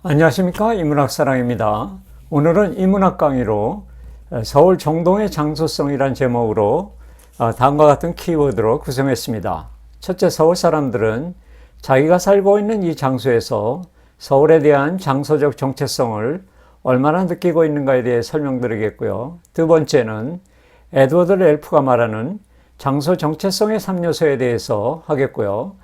안녕하십니까, 인문학사랑입니다. 오늘은 인문학 강의로 서울 정동의 장소성이란 제목으로 다음과 같은 키워드로 구성했습니다. 첫째, 서울 사람들은 자기가 살고 있는 이 장소에서 서울에 대한 장소적 정체성을 얼마나 느끼고 있는가에 대해 설명드리겠고요. 두 번째는 에드워드 렐프가 말하는 장소 정체성의 3요소에 대해서 하겠고요.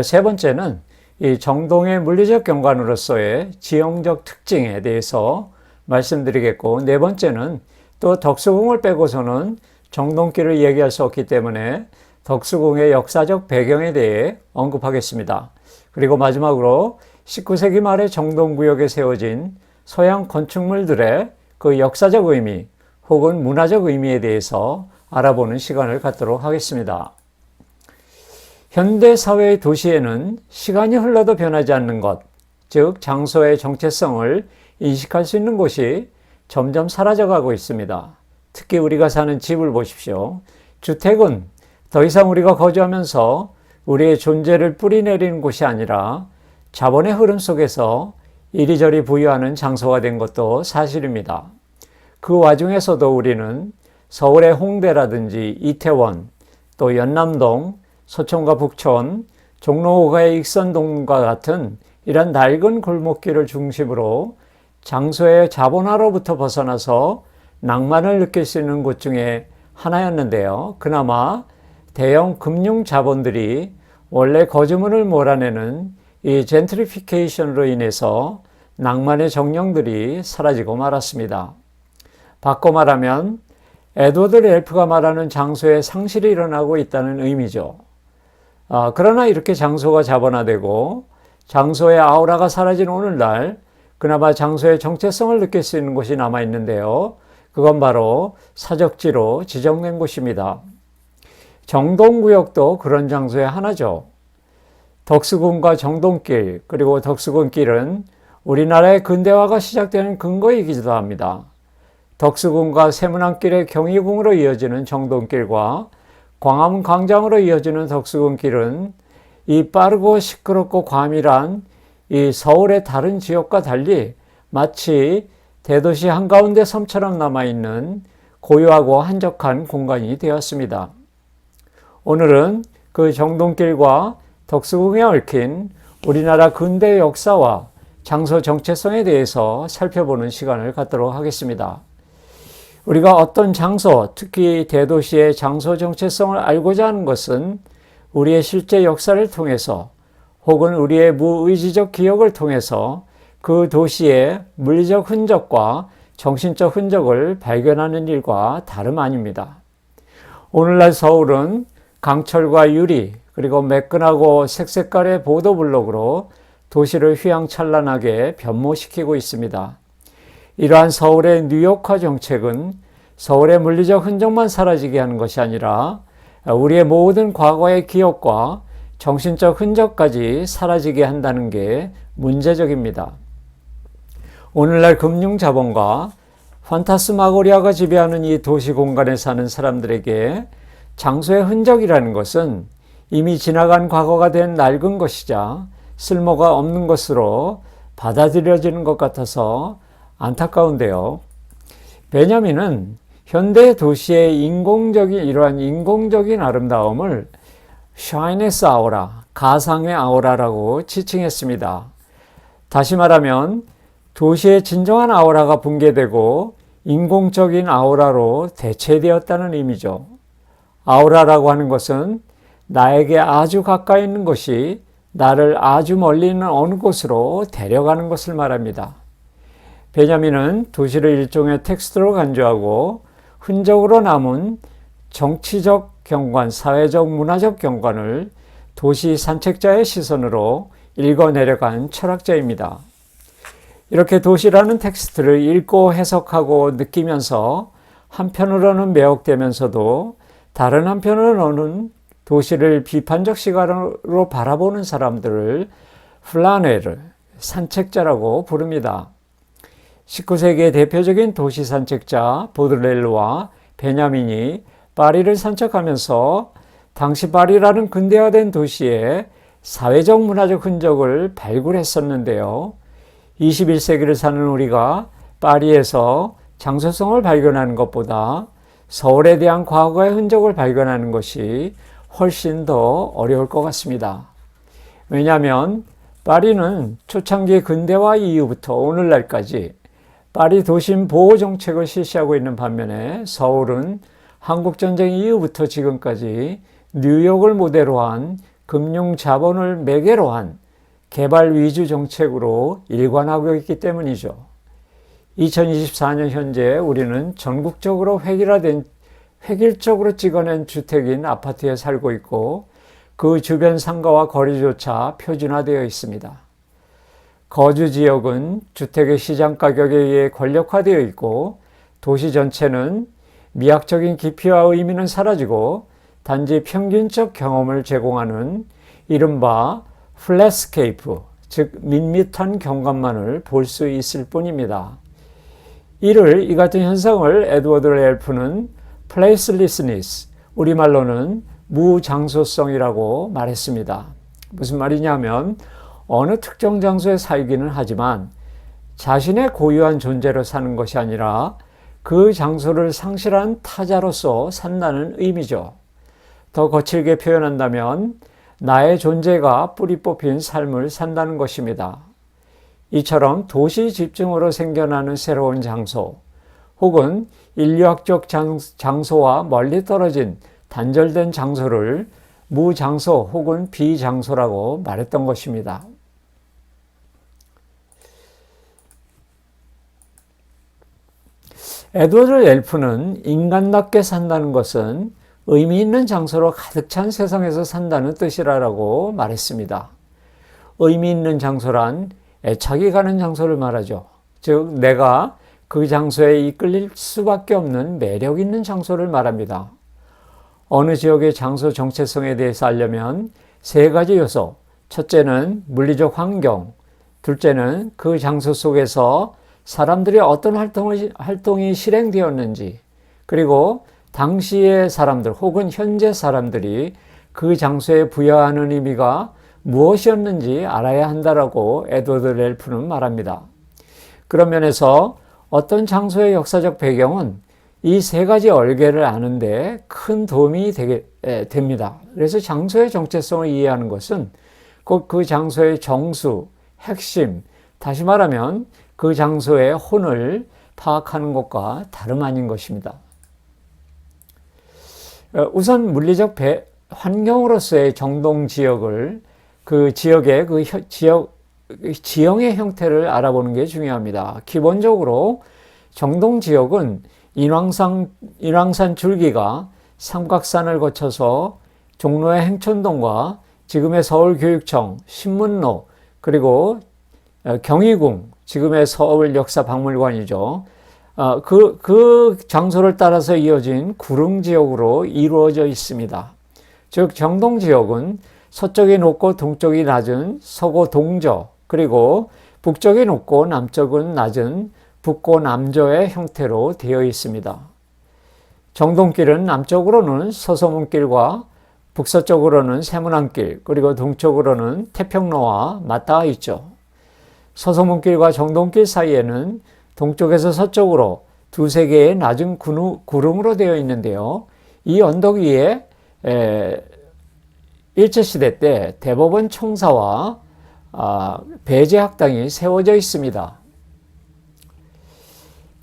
세 번째는 이 정동의 물리적 경관으로서의 지형적 특징에 대해서 말씀드리겠고, 네 번째는 또 덕수궁을 빼고서는 정동길을 얘기할 수 없기 때문에 덕수궁의 역사적 배경에 대해 언급하겠습니다. 그리고 마지막으로 19세기 말에 정동구역에 세워진 서양 건축물들의 그 역사적 의미 혹은 문화적 의미에 대해서 알아보는 시간을 갖도록 하겠습니다. 현대사회의 도시에는 시간이 흘러도 변하지 않는 것, 즉 장소의 정체성을 인식할 수 있는 곳이 점점 사라져가고 있습니다. 특히 우리가 사는 집을 보십시오. 주택은 더 이상 우리가 거주하면서 우리의 존재를 뿌리내리는 곳이 아니라 자본의 흐름 속에서 이리저리 부유하는 장소가 된 것도 사실입니다. 그 와중에서도 우리는 서울의 홍대라든지 이태원, 또 연남동, 서촌과 북촌, 종로호가의 익선동과 같은 이런 낡은 골목길을 중심으로 장소의 자본화로부터 벗어나서 낭만을 느낄 수 있는 곳 중에 하나였는데요. 그나마 대형 금융 자본들이 원래 거주문을 몰아내는 이 젠트리피케이션으로 인해서 낭만의 정령들이 사라지고 말았습니다. 바꿔 말하면 에드워드 렐프가 말하는 장소의 상실이 일어나고 있다는 의미죠. 그러나 이렇게 장소가 자본화되고 장소의 아우라가 사라진 오늘날 그나마 장소의 정체성을 느낄 수 있는 곳이 남아있는데요. 그건 바로 사적지로 지정된 곳입니다. 정동구역도 그런 장소의 하나죠. 덕수궁과 정동길 그리고 덕수궁길은 우리나라의 근대화가 시작되는 근거이기도 합니다. 덕수궁과 세문안길의 경희궁으로 이어지는 정동길과 광화문 광장으로 이어지는 덕수궁길은 이 빠르고 시끄럽고 과밀한 이 서울의 다른 지역과 달리 마치 대도시 한가운데 섬처럼 남아있는 고요하고 한적한 공간이 되었습니다. 오늘은 그 정동길과 덕수궁에 얽힌 우리나라 근대 역사와 장소 정체성에 대해서 살펴보는 시간을 갖도록 하겠습니다. 우리가 어떤 장소, 특히 대도시의 장소 정체성을 알고자 하는 것은 우리의 실제 역사를 통해서 혹은 우리의 무의지적 기억을 통해서 그 도시의 물리적 흔적과 정신적 흔적을 발견하는 일과 다름 아닙니다. 오늘날 서울은 강철과 유리 그리고 매끈하고 색색깔의 보도블록으로 도시를 휘황찬란하게 변모시키고 있습니다. 이러한 서울의 뉴욕화 정책은 서울의 물리적 흔적만 사라지게 하는 것이 아니라 우리의 모든 과거의 기억과 정신적 흔적까지 사라지게 한다는 게 문제적입니다. 오늘날 금융자본과 판타스마고리아가 지배하는 이 도시 공간에 사는 사람들에게 장소의 흔적이라는 것은 이미 지나간 과거가 된 낡은 것이자 쓸모가 없는 것으로 받아들여지는 것 같아서 안타까운데요. 베냐민은 현대 도시의 이러한 인공적인 아름다움을 샤이네스 아우라, 가상의 아우라라고 지칭했습니다. 다시 말하면 도시의 진정한 아우라가 붕괴되고 인공적인 아우라로 대체되었다는 의미죠. 아우라라고 하는 것은 나에게 아주 가까이 있는 것이 나를 아주 멀리 있는 어느 곳으로 데려가는 것을 말합니다. 베냐민은 도시를 일종의 텍스트로 간주하고 흔적으로 남은 정치적 경관, 사회적, 문화적 경관을 도시 산책자의 시선으로 읽어내려간 철학자입니다. 이렇게 도시라는 텍스트를 읽고 해석하고 느끼면서 한편으로는 매혹되면서도 다른 한편으로는 도시를 비판적 시각으로 바라보는 사람들을 플라네르, 산책자라고 부릅니다. 19세기의 대표적인 도시 산책자 보들렐르와 베냐민이 파리를 산책하면서 당시 파리라는 근대화된 도시의 사회적 문화적 흔적을 발굴했었는데요. 21세기를 사는 우리가 파리에서 장소성을 발견하는 것보다 서울에 대한 과거의 흔적을 발견하는 것이 훨씬 더 어려울 것 같습니다. 왜냐하면 파리는 초창기 근대화 이후부터 오늘날까지 파리 도심 보호 정책을 실시하고 있는 반면에 서울은 한국전쟁 이후부터 지금까지 뉴욕을 모델로 한 금융 자본을 매개로 한 개발 위주 정책으로 일관하고 있기 때문이죠. 2024년 현재 우리는 전국적으로 획일적으로 찍어낸 주택인 아파트에 살고 있고 그 주변 상가와 거리조차 표준화되어 있습니다. 거주 지역은 주택의 시장 가격에 의해 권력화되어 있고 도시 전체는 미학적인 깊이와 의미는 사라지고 단지 평균적 경험을 제공하는 이른바 플랫스케이프, 즉 밋밋한 경관만을 볼 수 있을 뿐입니다. 이 같은 현상을 에드워드 렐프는 placelessness, 우리말로는 무장소성이라고 말했습니다. 무슨 말이냐면 어느 특정 장소에 살기는 하지만 자신의 고유한 존재로 사는 것이 아니라 그 장소를 상실한 타자로서 산다는 의미죠. 더 거칠게 표현한다면 나의 존재가 뿌리 뽑힌 삶을 산다는 것입니다. 이처럼 도시 집중으로 생겨나는 새로운 장소 혹은 인류학적 장소와 멀리 떨어진 단절된 장소를 무장소 혹은 비장소라고 말했던 것입니다. 에드워드 렐프는 인간답게 산다는 것은 의미 있는 장소로 가득 찬 세상에서 산다는 뜻이라고 말했습니다. 의미 있는 장소란 애착이 가는 장소를 말하죠. 즉 내가 그 장소에 이끌릴 수밖에 없는 매력 있는 장소를 말합니다. 어느 지역의 장소 정체성에 대해서 알려면 세 가지 요소, 첫째는 물리적 환경, 둘째는 그 장소 속에서 사람들이 어떤 활동이 실행되었는지, 그리고 당시의 사람들 혹은 현재 사람들이 그 장소에 부여하는 의미가 무엇이었는지 알아야 한다라고 에드워드 렐프는 말합니다. 그런 면에서 어떤 장소의 역사적 배경은 이 세 가지 얼개를 아는데 큰 도움이 됩니다. 그래서 장소의 정체성을 이해하는 것은 곧 그 장소의 정수, 핵심, 다시 말하면 그 장소의 혼을 파악하는 것과 다름 아닌 것입니다. 우선 물리적 환경으로서의 정동 지역을 그 지역의 지형의 형태를 알아보는 게 중요합니다. 기본적으로 정동 지역은 인왕산 줄기가 삼각산을 거쳐서 종로의 행천동과 지금의 서울교육청, 신문로, 그리고 경희궁, 지금의 서울역사박물관이죠. 그 장소를 따라서 이어진 구릉지역으로 이루어져 있습니다. 즉 정동지역은 서쪽이 높고 동쪽이 낮은 서고 동저, 그리고 북쪽이 높고 남쪽은 낮은 북고 남저의 형태로 되어 있습니다. 정동길은 남쪽으로는 서소문길과 북서쪽으로는 세문안길, 그리고 동쪽으로는 태평로와 맞닿아 있죠. 서소문길과 정동길 사이에는 동쪽에서 서쪽으로 두세 개의 낮은 구릉으로 되어 있는데요. 이 언덕 위에 일제시대 때 대법원 총사와 배제학당이 세워져 있습니다.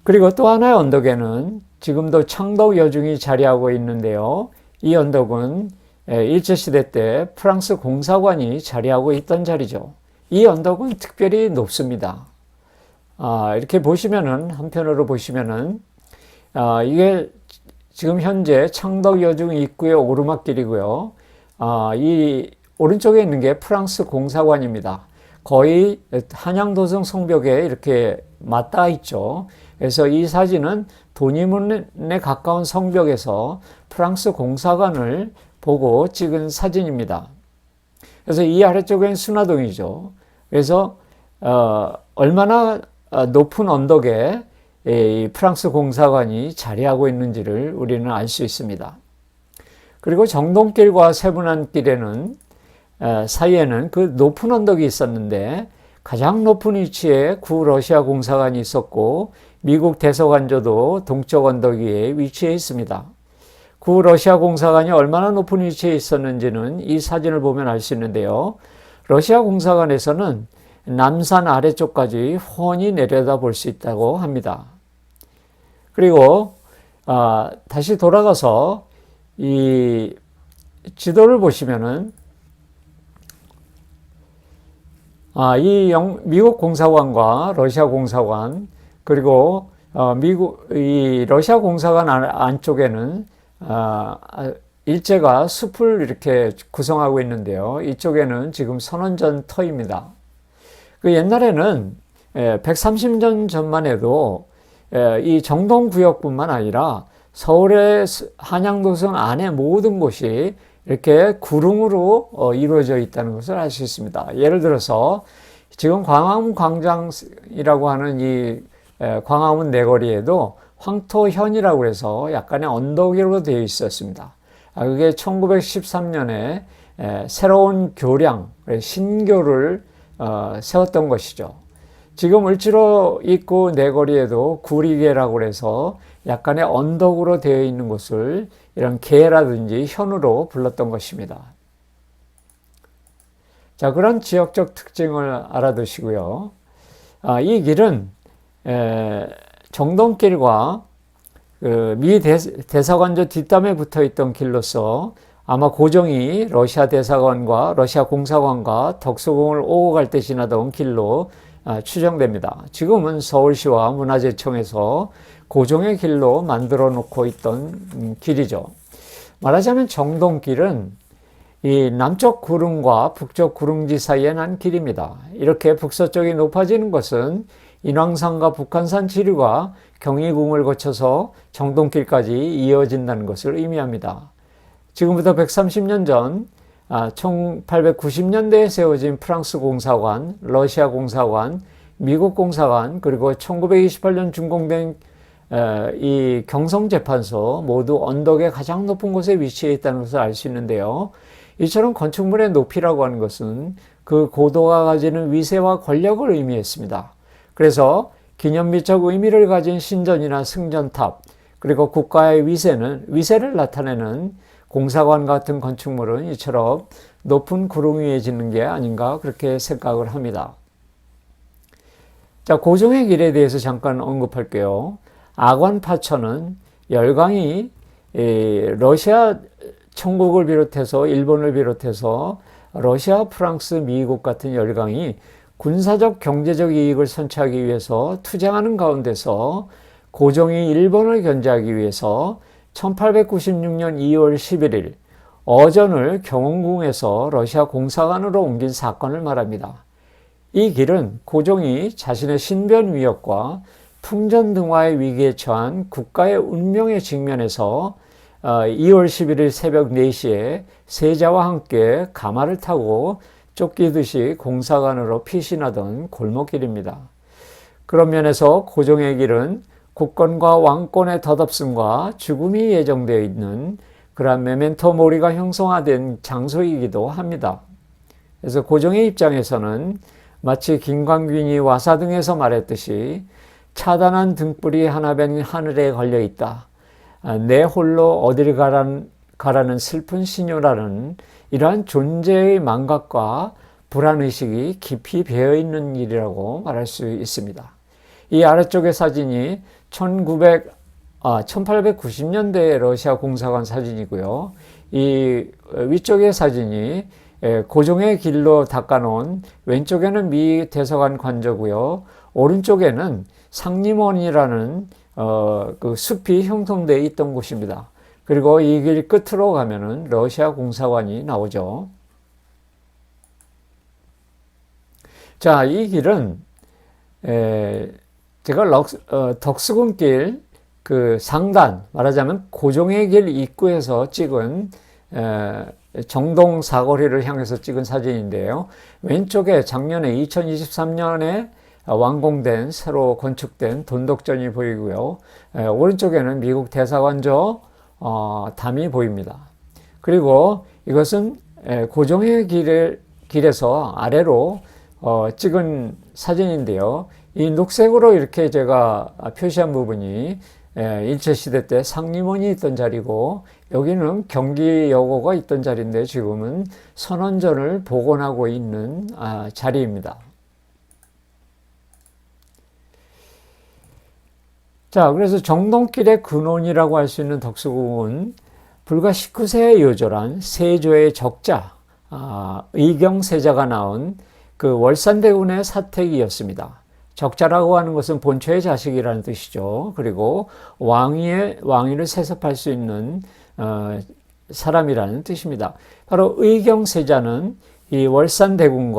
그리고 또 하나의 언덕에는 지금도 창덕여중이 자리하고 있는데요. 이 언덕은 일제시대 때 프랑스 공사관이 자리하고 있던 자리죠. 이 언덕은 특별히 높습니다. 이렇게 보시면은, 한편으로 보시면은, 이게 지금 현재 창덕여중 입구의 오르막길이고요. 이 오른쪽에 있는 게 프랑스 공사관입니다. 거의 한양도성 성벽에 이렇게 맞닿아 있죠. 그래서 이 사진은 돈이문에 가까운 성벽에서 프랑스 공사관을 보고 찍은 사진입니다. 그래서 이 아래쪽엔 순화동이죠. 그래서 얼마나 높은 언덕에 이 프랑스 공사관이 자리하고 있는지를 우리는 알 수 있습니다. 그리고 정동길과 세문안길에는 사이에는 그 높은 언덕이 있었는데 가장 높은 위치에 구 러시아 공사관이 있었고 미국 대서관저도 동쪽 언덕 위에 위치해 있습니다. 구 러시아 공사관이 얼마나 높은 위치에 있었는지는 이 사진을 보면 알 수 있는데요. 러시아 공사관에서는 남산 아래쪽까지 훤히 내려다 볼 수 있다고 합니다. 그리고 다시 돌아가서 이 지도를 보시면은 미국 공사관과 러시아 공사관 그리고 이 러시아 공사관 안쪽에는 일제가 숲을 이렇게 구성하고 있는데요. 이쪽에는 지금 선원전 터입니다. 그 옛날에는 130년 전만 해도 이 정동구역뿐만 아니라 서울의 한양도성 안에 모든 곳이 이렇게 구릉으로 이루어져 있다는 것을 알 수 있습니다. 예를 들어서 지금 광화문 광장이라고 하는 이 광화문 내거리에도 황토현이라고 해서 약간의 언덕으로 되어 있었습니다. 그게 1913년에 새로운 교량, 신교를 세웠던 것이죠. 지금 을지로 입구 내거리에도 구리계라고 해서 약간의 언덕으로 되어 있는 곳을 이런 계라든지 현으로 불렀던 것입니다. 자, 그런 지역적 특징을 알아두시고요. 이 길은 정동길과 미 대사관저 뒷담에 붙어 있던 길로서 아마 고종이 러시아 대사관과 러시아 공사관과 덕수궁을 오고 갈 때 지나던 길로 추정됩니다. 지금은 서울시와 문화재청에서 고종의 길로 만들어 놓고 있던 길이죠. 말하자면 정동길은 이 남쪽 구릉과 북쪽 구릉지 사이에 난 길입니다. 이렇게 북서쪽이 높아지는 것은 인왕산과 북한산 지류가 경희궁을 거쳐서 정동길까지 이어진다는 것을 의미합니다. 지금부터 130년 전 1890년대에 세워진 프랑스 공사관, 러시아 공사관, 미국 공사관, 그리고 1928년 준공된 이 경성재판소 모두 언덕의 가장 높은 곳에 위치해 있다는 것을 알 수 있는데요. 이처럼 건축물의 높이라고 하는 것은 그 고도가 가지는 위세와 권력을 의미했습니다. 그래서 기념비적 의미를 가진 신전이나 승전탑, 그리고 국가의 위세를 나타내는 공사관 같은 건축물은 이처럼 높은 구릉 위에 짓는 게 아닌가 그렇게 생각을 합니다. 자, 고종의 길에 대해서 잠깐 언급할게요. 아관파천은 열강이 러시아 천국을 비롯해서 일본을 비롯해서 러시아, 프랑스, 미국 같은 열강이 군사적 경제적 이익을 선취하기 위해서 투쟁하는 가운데서 고종이 일본을 견제하기 위해서 1896년 2월 11일 어전을 경운궁에서 러시아 공사관으로 옮긴 사건을 말합니다. 이 길은 고종이 자신의 신변 위협과 풍전등화의 위기에 처한 국가의 운명에 직면해서 2월 11일 새벽 4시에 세자와 함께 가마를 타고 쫓기듯이 공사관으로 피신하던 골목길입니다. 그런 면에서 고종의 길은 국권과 왕권의 덧없음과 죽음이 예정되어 있는 그러한 메멘토 모리가 형성화된 장소이기도 합니다. 그래서 고종의 입장에서는 마치 김광균이 와사등에서 말했듯이 차단한 등불이 하나변 하늘에 걸려 있다. 내 홀로 어딜 가라는 슬픈 신요라는 이러한 존재의 망각과 불안의식이 깊이 배어있는 일이라고 말할 수 있습니다. 이 아래쪽의 사진이 1890년대 러시아 공사관 사진이고요. 이 위쪽의 사진이 고종의 길로 닦아놓은 왼쪽에는 미 대사관 관저고요. 오른쪽에는 상림원이라는 그 숲이 형성되어 있던 곳입니다. 그리고 이 길 끝으로 가면은 러시아 공사관이 나오죠. 자, 이 길은 제가 덕수궁길 그 상단, 말하자면 고종의 길 입구에서 찍은 정동 사거리를 향해서 찍은 사진인데요. 왼쪽에 작년에 2023년에 완공된 새로 건축된 돈덕전이 보이고요. 오른쪽에는 미국 대사관저 담이 보입니다. 그리고 이것은 고종의 길에서 아래로 찍은 사진인데요. 이 녹색으로 이렇게 제가 표시한 부분이 일제시대 때 상림원이 있던 자리고, 여기는 경기여고가 있던 자리인데 지금은 선원전을 복원하고 있는 자리입니다. 자, 그래서 정동길의 근원이라고 할 수 있는 덕수궁은 불과 19세에 요절한 세조의 적자, 의경세자가 나온 그 월산대군의 사택이었습니다. 적자라고 하는 것은 본초의 자식이라는 뜻이죠. 그리고 왕위를 세습할 수 있는 사람이라는 뜻입니다. 바로 의경세자는 이 월산대군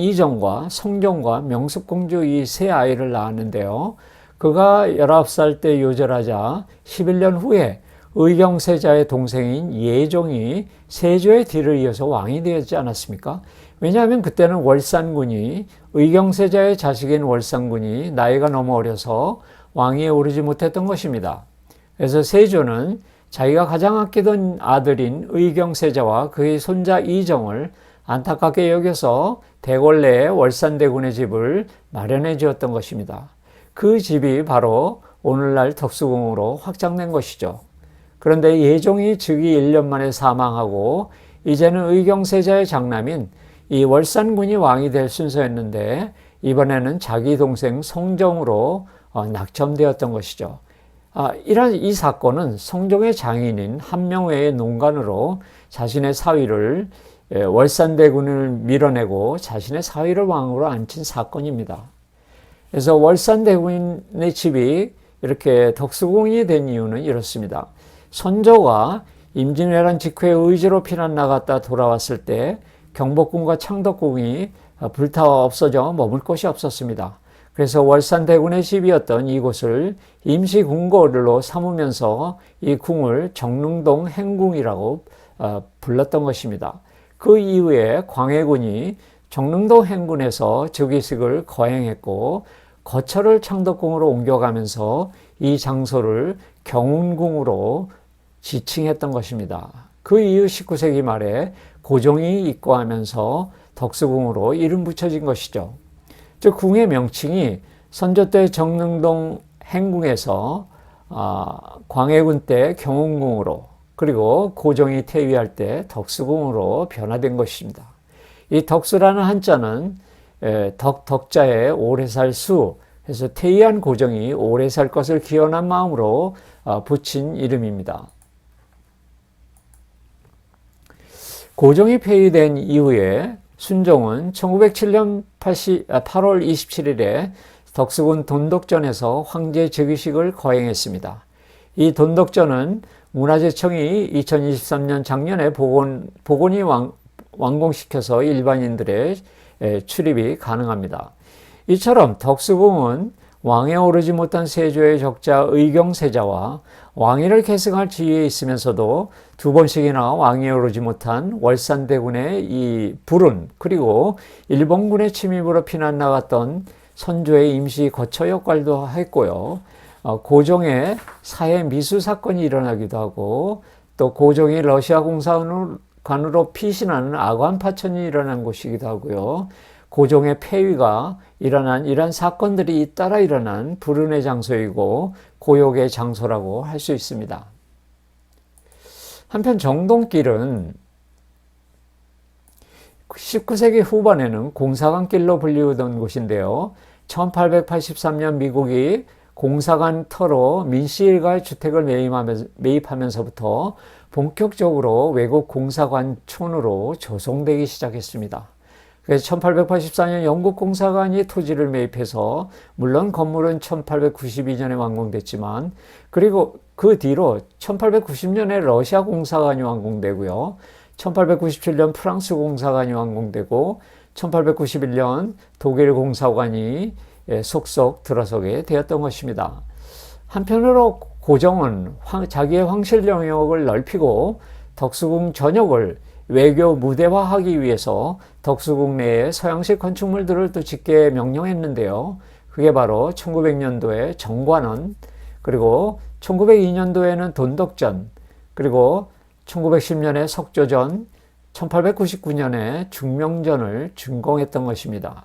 이정과 성종과 명숙공주 이 세 아이를 낳았는데요. 그가 19살 때 요절하자 11년 후에 의경세자의 동생인 예종이 세조의 뒤를 이어서 왕이 되었지 않았습니까? 왜냐하면 그때는 월산군이, 의경세자의 자식인 월산군이 나이가 너무 어려서 왕위에 오르지 못했던 것입니다. 그래서 세조는 자기가 가장 아끼던 아들인 의경세자와 그의 손자 이정을 안타깝게 여겨서 대궐 내에 월산대군의 집을 마련해 주었던 것입니다. 그 집이 바로 오늘날 덕수궁으로 확장된 것이죠. 그런데 예종이 즉위 1년 만에 사망하고 이제는 의경세자의 장남인 이 월산군이 왕이 될 순서였는데, 이번에는 자기 동생 성종으로 낙점되었던 것이죠. 이 사건은 성종의 장인인 한명회의 농간으로 자신의 사위를, 월산대군을 밀어내고 자신의 사위를 왕으로 앉힌 사건입니다. 그래서 월산대군의 집이 이렇게 덕수궁이 된 이유는 이렇습니다. 선조가 임진왜란 직후에 의주로 피난 나갔다 돌아왔을 때 경복궁과 창덕궁이 불타와 없어져 머물 곳이 없었습니다. 그래서 월산대군의 집이었던 이곳을 임시궁궐로 삼으면서 이 궁을 정릉동 행궁이라고 불렀던 것입니다. 그 이후에 광해군이 정릉동 행궁에서 즉위식을 거행했고, 거처를 창덕궁으로 옮겨가면서 이 장소를 경운궁으로 지칭했던 것입니다. 그 이후 19세기 말에 고종이 입고하면서 덕수궁으로 이름 붙여진 것이죠. 즉 궁의 명칭이 선조 때 정릉동 행궁에서 광해군 때 경운궁으로, 그리고 고종이 퇴위할 때 덕수궁으로 변화된 것입니다. 이 덕수라는 한자는 덕자에 오래 살 수, 해서 퇴위한 고종이 오래 살 것을 기원한 마음으로 붙인 이름입니다. 고종이 폐위된 이후에 순종은 1907년 8월 27일에 덕수궁 돈덕전에서 황제 즉위식을 거행했습니다. 이 돈덕전은 문화재청이 2023년 작년에 복원이 완공시켜서 일반인들의 출입이 가능합니다. 이처럼 덕수궁은 왕에 오르지 못한 세조의 적자 의경세자와 왕위를 계승할 지위에 있으면서도 두 번씩이나 왕위에 오르지 못한 월산대군의 이 불운, 그리고 일본군의 침입으로 피난 나갔던 선조의 임시 거처 역할도 했고요. 고종의 사회 미수 사건이 일어나기도 하고, 또 고종이 러시아 공사관으로 피신하는 아관 파천이 일어난 곳이기도 하고요. 고종의 폐위가 일어난 이러한 사건들이 잇따라 일어난 불운의 장소이고 고욕의 장소라고 할 수 있습니다. 한편 정동길은 19세기 후반에는 공사관길로 불리우던 곳인데요. 1883년 미국이 공사관 터로 민씨 일가의 주택을 매입하면서부터 본격적으로 외국 공사관촌으로 조성되기 시작했습니다. 그래서 1884년 영국 공사관이 토지를 매입해서, 물론 건물은 1892년에 완공됐지만, 그리고 그 뒤로 1890년에 러시아 공사관이 완공되고요. 1897년 프랑스 공사관이 완공되고 1891년 독일 공사관이 속속 들어서게 되었던 것입니다. 한편으로 고종은 자기의 황실 영역을 넓히고 덕수궁 전역을 외교 무대화하기 위해서 덕수궁 내에 서양식 건축물들을 또 짓게 명령했는데요. 그게 바로 1900년도에 정관원, 그리고 1902년도에는 돈덕전, 그리고 1910년에 석조전, 1899년에 중명전을 준공했던 것입니다.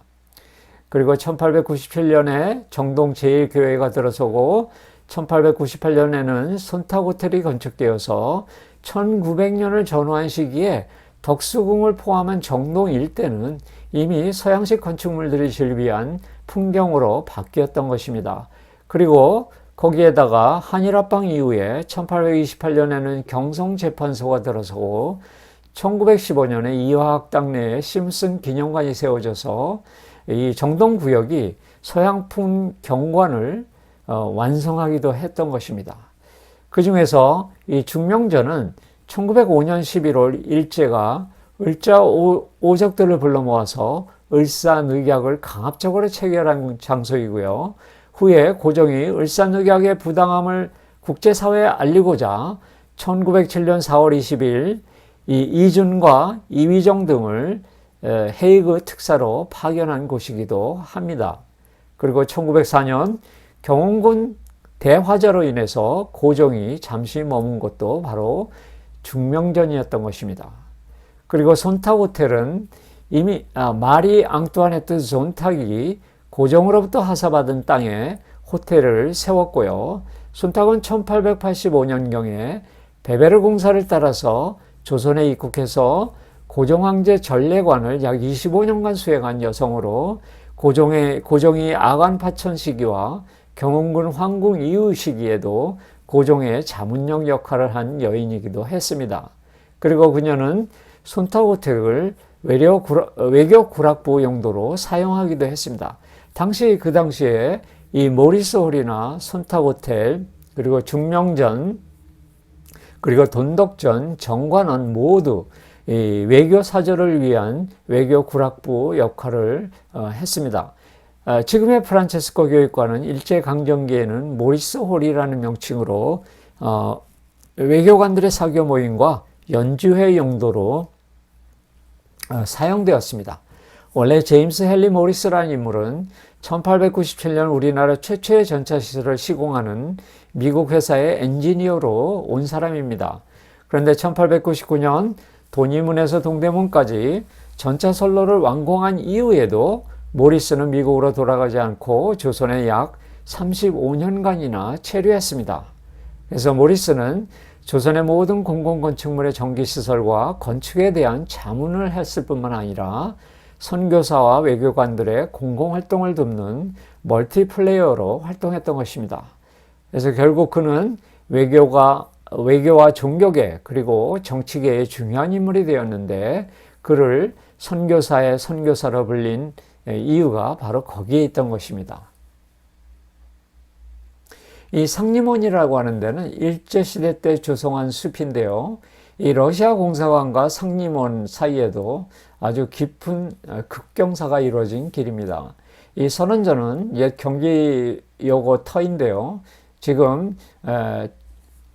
그리고 1897년에 정동 제1교회가 들어서고 1898년에는 손탁호텔이 건축되어서 1900년을 전후한 시기에 덕수궁을 포함한 정동 일대는 이미 서양식 건축물들이 즐비한 풍경으로 바뀌었던 것입니다. 그리고 거기에다가 한일합방 이후에 1828년에는 경성재판소가 들어서고 1915년에 이화학당 내에 심슨 기념관이 세워져서 이 정동구역이 서양풍 경관을 완성하기도 했던 것입니다. 그 중에서 이 중명전은 1905년 11월 일제가 을자 오적들을 불러 모아서 을사늑약을 강압적으로 체결한 장소이고요. 후에 고종이 을사늑약의 부당함을 국제사회에 알리고자 1907년 4월 20일 이 이준과 이휘정 등을 헤이그 특사로 파견한 곳이기도 합니다. 그리고 1904년 경운군 대화재로 인해서 고종이 잠시 머문 곳도 바로 중명전이었던 것입니다. 그리고 손탁호텔은 이미 마리 앙뚜아네트 손탁이 고종으로부터 하사받은 땅에 호텔을 세웠고요. 손탁은 1885년경에 베베르 공사를 따라서 조선에 입국해서 고종황제 전례관을 약 25년간 수행한 여성으로 고종이 아간파천 시기와 경운군 황궁 이후 시기에도 고종의 자문령 역할을 한 여인이기도 했습니다. 그리고 그녀는 손탁호텔을 외교 구락부 용도로 사용하기도 했습니다. 그 당시에 이 모리스홀이나 손탁호텔, 그리고 중명전, 그리고 돈덕전, 정관원 모두 이 외교 사절을 위한 외교 구락부 역할을 했습니다. 지금의 프란체스코 교육관은 일제강점기에는 모리스홀이라는 명칭으로 외교관들의 사교 모임과 연주회 용도로 사용되었습니다. 원래 제임스 헨리 모리스라는 인물은 1897년 우리나라 최초의 전차시설을 시공하는 미국 회사의 엔지니어로 온 사람입니다. 그런데 1899년 돈이문에서 동대문까지 전차 선로를 완공한 이후에도 모리스는 미국으로 돌아가지 않고 조선에 약 35년간이나 체류했습니다. 그래서 모리스는 조선의 모든 공공건축물의 전기시설과 건축에 대한 자문을 했을 뿐만 아니라 선교사와 외교관들의 공공활동을 돕는 멀티플레이어로 활동했던 것입니다. 그래서 결국 그는 외교와 종교계 그리고 정치계의 중요한 인물이 되었는데 그를 선교사의 선교사로 불린 이유가 바로 거기에 있던 것입니다. 이 상림원이라고 하는 데는 일제시대 때 조성한 숲인데요. 이 러시아 공사관과 상림원 사이에도 아주 깊은 급경사가 이루어진 길입니다. 이 선원전은 옛 경기여고 터인데요. 지금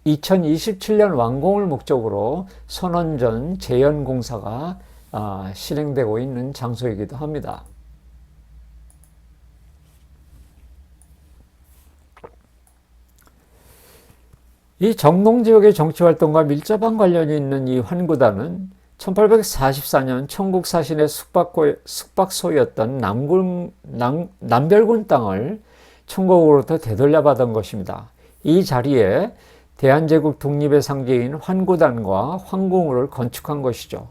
2027년 완공을 목적으로 선원전 재연공사가 실행되고 있는 장소이기도 합니다. 이 정동 지역의 정치활동과 밀접한 관련이 있는 이 환구단은 1844년 천국 사신의 숙박소였던 남별군 땅을 천국으로부터 되돌려받은 것입니다. 이 자리에 대한제국 독립의 상징인 환구단과 황궁을 건축한 것이죠.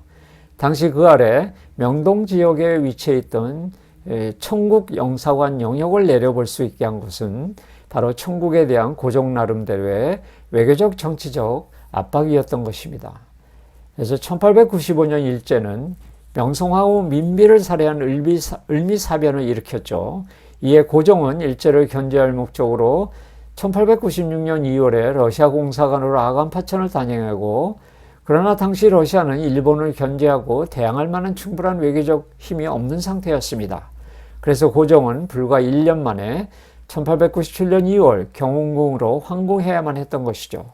당시 그 아래 명동 지역에 위치해 있던 천국 영사관 영역을 내려볼 수 있게 한 것은 바로 천국에 대한 고종 나름대로의 외교적 정치적 압박이었던 것입니다. 그래서 1895년 일제는 명성황후 민비를 살해한 을미사변을 일으켰죠. 이에 고종은 일제를 견제할 목적으로 1896년 2월에 러시아 공사관으로 아간파천을 단행하고, 그러나 당시 러시아는 일본을 견제하고 대항할 만한 충분한 외교적 힘이 없는 상태였습니다. 그래서 고종은 불과 1년 만에 1897년 2월 경운궁으로 환궁해야만 했던 것이죠.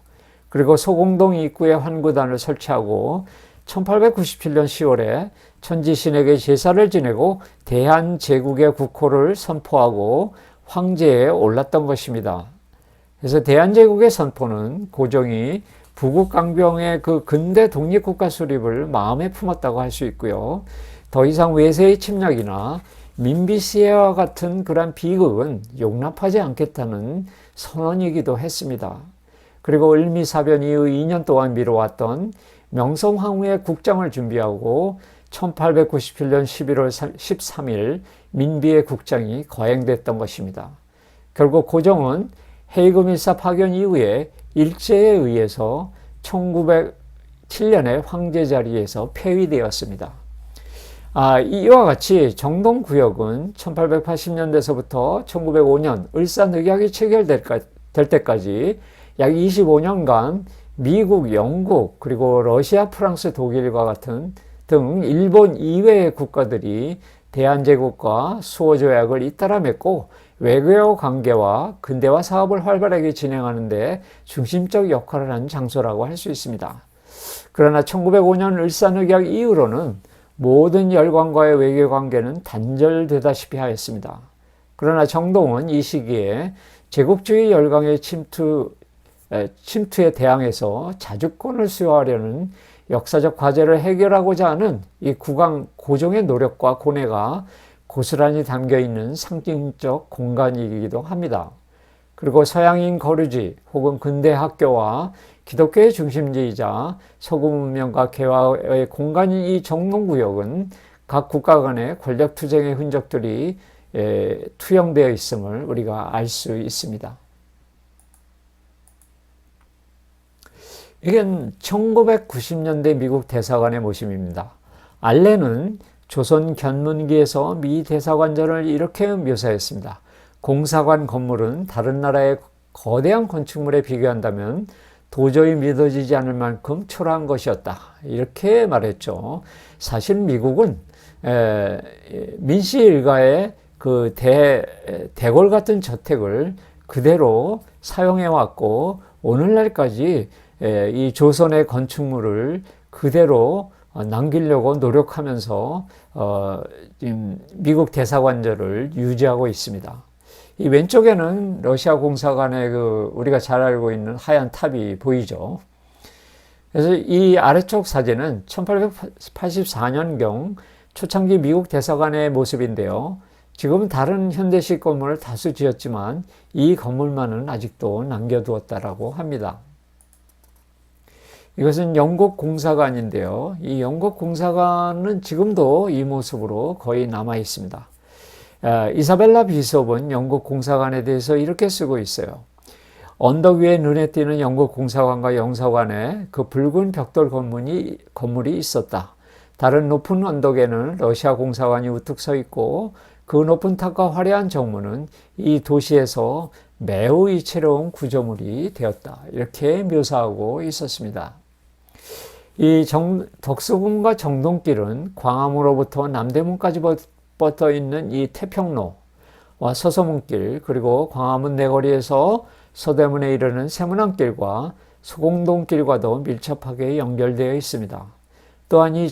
그리고 소공동 입구에 환구단을 설치하고 1897년 10월에 천지신에게 제사를 지내고 대한제국의 국호를 선포하고 황제에 올랐던 것입니다. 그래서 대한제국의 선포는 고종이 부국 강병의 그 근대 독립국가 수립을 마음에 품었다고 할 수 있고요. 더 이상 외세의 침략이나 민비 시해와 같은 그러한 비극은 용납하지 않겠다는 선언이기도 했습니다. 그리고 을미사변 이후 2년 동안 미뤄왔던 명성황후의 국장을 준비하고 1897년 11월 13일 민비의 국장이 거행됐던 것입니다. 결국 고종은 헤이그 밀사 파견 이후에 일제에 의해서 1907년에 황제 자리에서 폐위되었습니다. 이와 같이 정동구역은 1880년대서부터 1905년 을사늑약이 체결될 때까지 약 25년간 미국, 영국, 그리고 러시아, 프랑스, 독일과 같은 등 일본 이외의 국가들이 대한제국과 수호조약을 잇따라 맺고 외교 관계와 근대화 사업을 활발하게 진행하는 데 중심적 역할을 한 장소라고 할 수 있습니다. 그러나 1905년 을사늑약 이후로는 모든 열강과의 외교 관계는 단절되다시피 하였습니다. 그러나 정동은 이 시기에 제국주의 열강의 침투에 대항해서 자주권을 수여하려는 역사적 과제를 해결하고자 하는 이 국왕 고종의 노력과 고뇌가 고스란히 담겨있는 상징적 공간이기도 합니다. 그리고 서양인 거류지 혹은 근대 학교와 기독교의 중심지이자 서구 문명과 개화의 공간인 이 정동구역은 각 국가 간의 권력 투쟁의 흔적들이 투영되어 있음을 우리가 알 수 있습니다. 이건 1990년대 미국 대사관의 모습입니다. 알렌은 조선 견문기에서 미 대사관전을 이렇게 묘사했습니다. 공사관 건물은 다른 나라의 거대한 건축물에 비교한다면 도저히 믿어지지 않을 만큼 초라한 것이었다. 이렇게 말했죠. 사실 미국은 민씨 일가의 그 대궐 같은 저택을 그대로 사용해 왔고 오늘날까지 이 조선의 건축물을 그대로 남기려고 노력하면서 미국 대사관절을 유지하고 있습니다. 이 왼쪽에는 러시아 공사관의 우리가 잘 알고 있는 하얀 탑이 보이죠. 그래서 이 아래쪽 사진은 1884년경 초창기 미국 대사관의 모습인데요. 지금은 다른 현대식 건물을 다수 지었지만 이 건물만은 아직도 남겨두었다라고 합니다. 이것은 영국 공사관인데요. 이 영국 공사관은 지금도 이 모습으로 거의 남아 있습니다. 이사벨라 비숍은 영국 공사관에 대해서 이렇게 쓰고 있어요. 언덕 위에 눈에 띄는 영국 공사관과 영사관에 그 붉은 벽돌 건물이 있었다. 다른 높은 언덕에는 러시아 공사관이 우뚝 서 있고 그 높은 탑과 화려한 정문은 이 도시에서 매우 이채로운 구조물이 되었다. 이렇게 묘사하고 있었습니다. 이 덕수궁과 정동길은 광화문으로부터 남대문까지 뻗어 있는 이 태평로와 서서문길, 그리고 광화문 내거리에서 서대문에 이르는 세문안길과 소공동길과도 밀접하게 연결되어 있습니다. 또한 이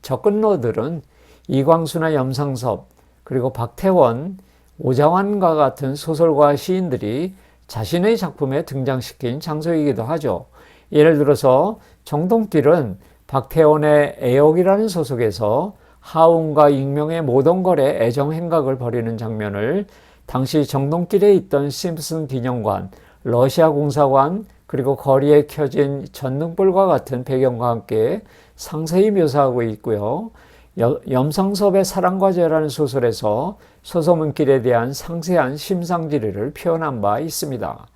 접근로들은 이광수나 염상섭, 그리고 박태원, 오장환과 같은 소설가 시인들이 자신의 작품에 등장시킨 장소이기도 하죠. 예를 들어서 정동길은 박태원의 애옥이라는 소속에서 하운과 익명의 모동걸의 애정 행각을 벌이는 장면을 당시 정동길에 있던 심슨 기념관, 러시아 공사관, 그리고 거리에 켜진 전등불과 같은 배경과 함께 상세히 묘사하고 있고요. 염상섭의 사랑과제라는 소설에서 서서문길에 대한 상세한 심상지리를 표현한 바 있습니다.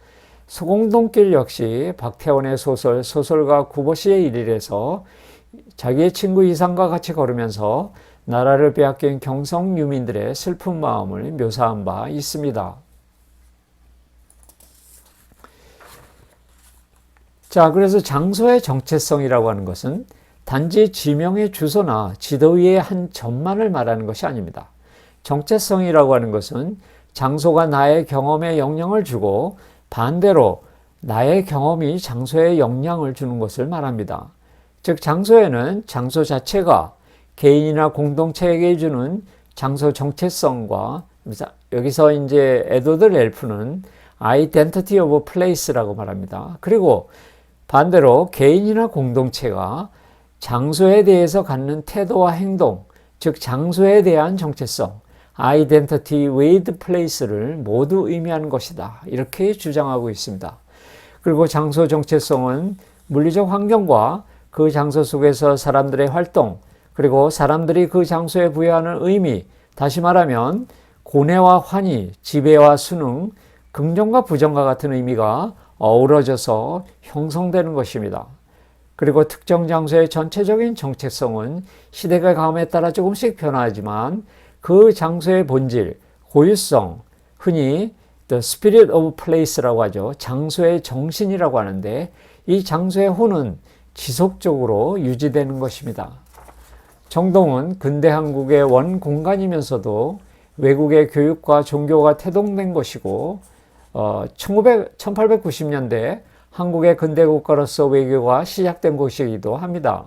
소공동길 역시 박태원의 소설가 구보시의 일일에서 자기의 친구 이상과 같이 걸으면서 나라를 빼앗긴 경성 유민들의 슬픈 마음을 묘사한 바 있습니다. 자, 그래서 장소의 정체성이라고 하는 것은 단지 지명의 주소나 지도 위의 한 점만을 말하는 것이 아닙니다. 정체성이라고 하는 것은 장소가 나의 경험에 영향을 주고 반대로 나의 경험이 장소에 영향을 주는 것을 말합니다. 즉 장소에는 장소 자체가 개인이나 공동체에게 주는 장소 정체성과 여기서 이제 에드워드 렐프는 identity of place라고 말합니다. 그리고 반대로 개인이나 공동체가 장소에 대해서 갖는 태도와 행동, 즉 장소에 대한 정체성, identity with place를 모두 의미하는 것이다. 이렇게 주장하고 있습니다. 그리고 장소 정체성은 물리적 환경과 그 장소 속에서 사람들의 활동, 그리고 사람들이 그 장소에 부여하는 의미, 다시 말하면 고뇌와 환희, 지배와 순응, 긍정과 부정과 같은 의미가 어우러져서 형성되는 것입니다. 그리고 특정 장소의 전체적인 정체성은 시대가 감에 따라 조금씩 변화하지만 그 장소의 본질, 고유성, 흔히 the spirit of place라고 하죠. 장소의 정신이라고 하는데 이 장소의 혼은 지속적으로 유지되는 것입니다. 정동은 근대 한국의 원공간이면서도 외국의 교육과 종교가 태동된 것이고 1890년대 한국의 근대 국가로서 외교가 시작된 곳이기도 합니다.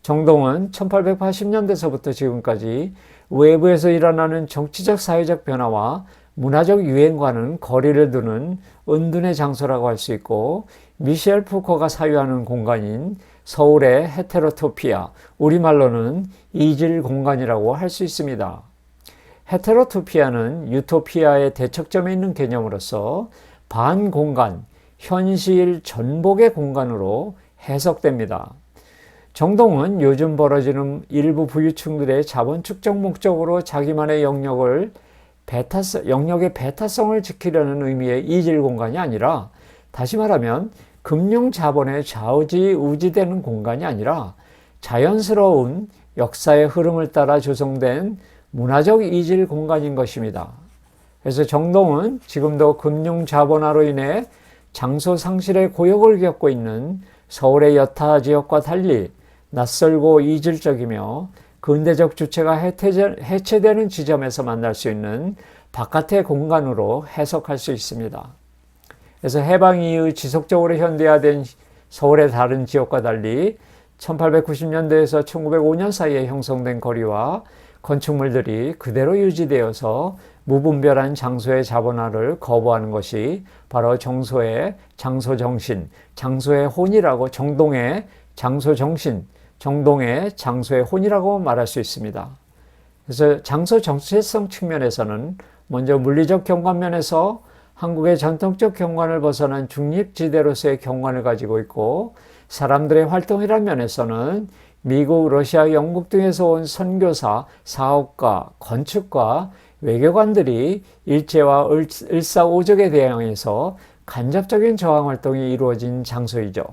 정동은 1880년대서부터 지금까지 외부에서 일어나는 정치적 사회적 변화와 문화적 유행과는 거리를 두는 은둔의 장소라고 할 수 있고 미셸 푸코가 사유하는 공간인 서울의 헤테로토피아, 우리말로는 이질 공간이라고 할 수 있습니다. 헤테로토피아는 유토피아의 대척점에 있는 개념으로서 반공간, 현실 전복의 공간으로 해석됩니다. 정동은 요즘 벌어지는 일부 부유층들의 자본 축적 목적으로 자기만의 영역의 배타성을 지키려는 의미의 이질 공간이 아니라, 다시 말하면 금융 자본의 좌우지우지되는 공간이 아니라 자연스러운 역사의 흐름을 따라 조성된 문화적 이질 공간인 것입니다. 그래서 정동은 지금도 금융 자본화로 인해 장소 상실의 고역을 겪고 있는 서울의 여타 지역과 달리 낯설고 이질적이며 근대적 주체가 해체되는 지점에서 만날 수 있는 바깥의 공간으로 해석할 수 있습니다. 그래서 해방 이후 지속적으로 현대화된 서울의 다른 지역과 달리 1890년대에서 1905년 사이에 형성된 거리와 건축물들이 그대로 유지되어서 무분별한 장소의 자본화를 거부하는 것이 바로 정소의 장소정신, 장소의 혼이라고, 정동의 장소정신, 정동의 장소의 혼이라고 말할 수 있습니다. 그래서 장소 정체성 측면에서는 먼저 물리적 경관면에서 한국의 전통적 경관을 벗어난 중립지대로서의 경관을 가지고 있고, 사람들의 활동이라는 면에서는 미국, 러시아, 영국 등에서 온 선교사, 사업가, 건축가, 외교관들이 일제와 일사오적에 대항해서 간접적인 저항활동이 이루어진 장소이죠.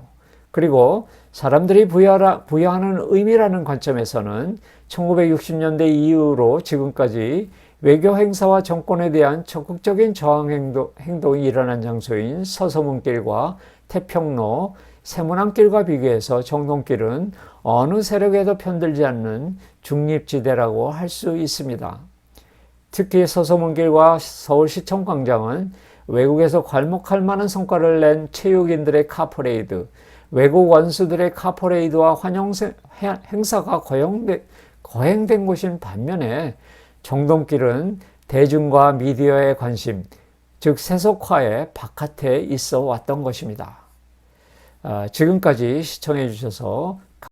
그리고 사람들이 부여하는 의미라는 관점에서는 1960년대 이후로 지금까지 외교 행사와 정권에 대한 적극적인 저항 행동이 일어난 장소인 서서문길과 태평로, 세문안길과 비교해서 정동길은 어느 세력에도 편들지 않는 중립지대라고 할 수 있습니다. 특히 서서문길과 서울시청 광장은 외국에서 괄목할 만한 성과를 낸 체육인들의 카퍼레이드, 외국 원수들의 카퍼레이드와 환영 행사가 거행된 곳인 반면에 정동길은 대중과 미디어의 관심, 즉 세속화의 바깥에 있어 왔던 것입니다. 지금까지 시청해 주셔서